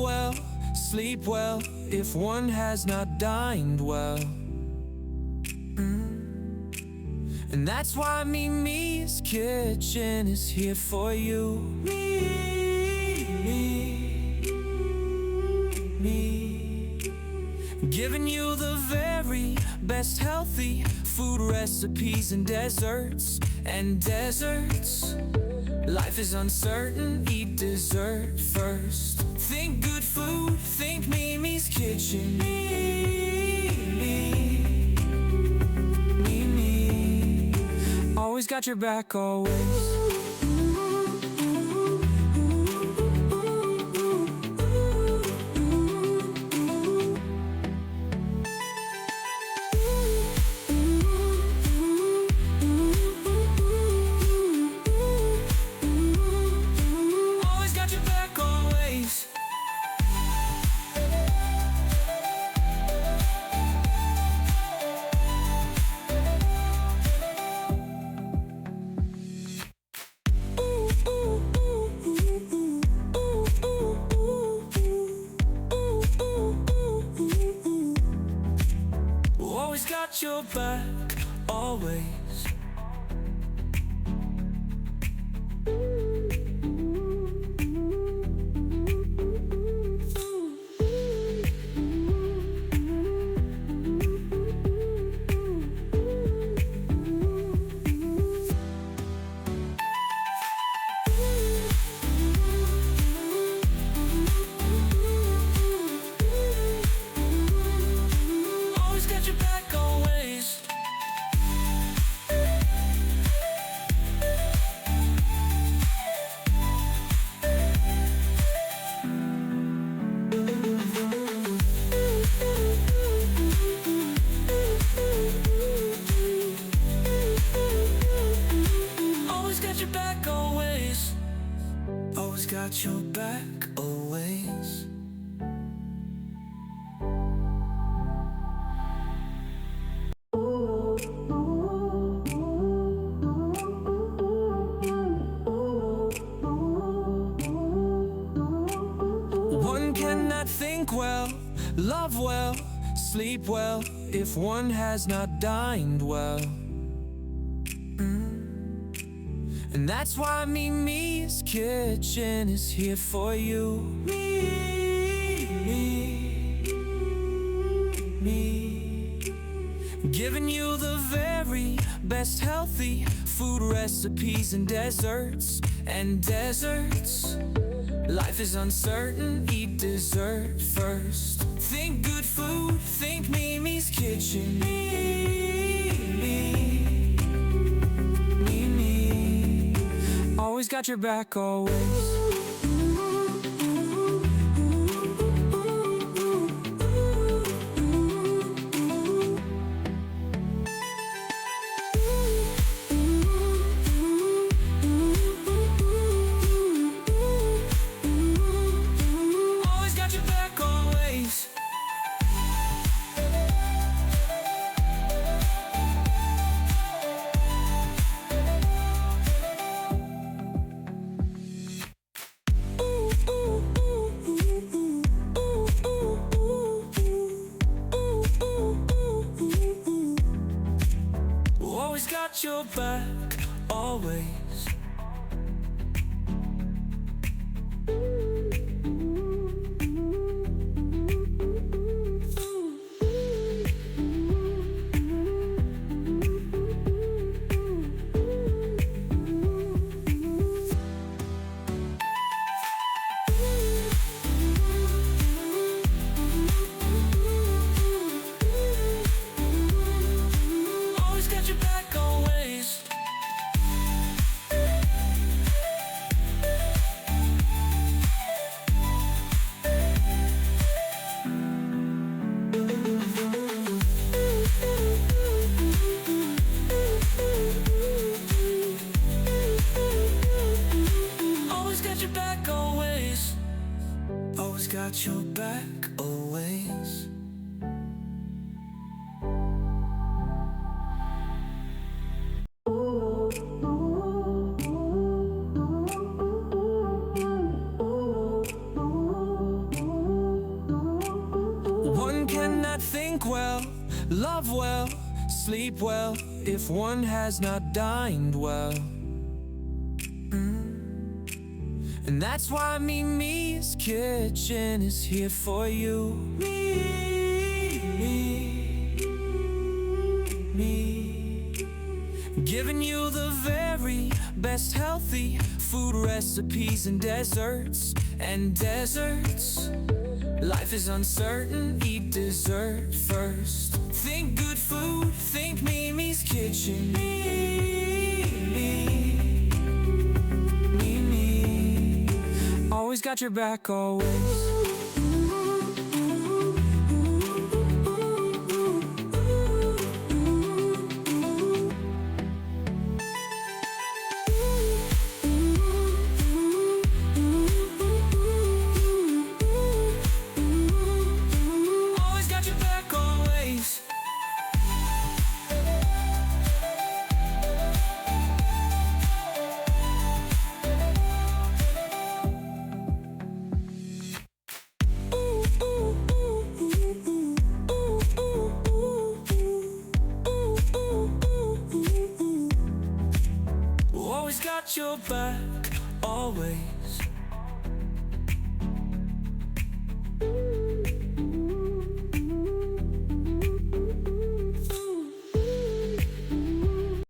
well, sleep well, if one has not dined well. And that's why Mimi's Kitchen is here for you. Me, giving you the very best healthy food recipes and desserts. Life is uncertain, eat dessert first. Think good food, think Mimi's Kitchen. Always got your back, always. Always got your back, always. Always got your back, always. Always got your back, always. Always got your back, always. Always got your back, always. One cannot think well, love well, sleep well, if one has not dined well. And that's why Mimi's Kitchen is here for you. Giving you the very best healthy food recipes and desserts. Life is uncertain, eat dessert first. Think good food, think Mimi's Kitchen. Always got your back, always. Always got your back, always. Always got your back, always. Always got your back, always. Always got your back, always. Always got your back, always. cannot think well, love well, sleep well, if one has not dined well. And that's why Mimi's Kitchen is here for you. Me. Giving you the very best healthy food recipes and desserts. Life is uncertain, eat dessert first. Think good food, think Mimi's Kitchen. Always got your back, always. Always got your back, always. Always got your back, always.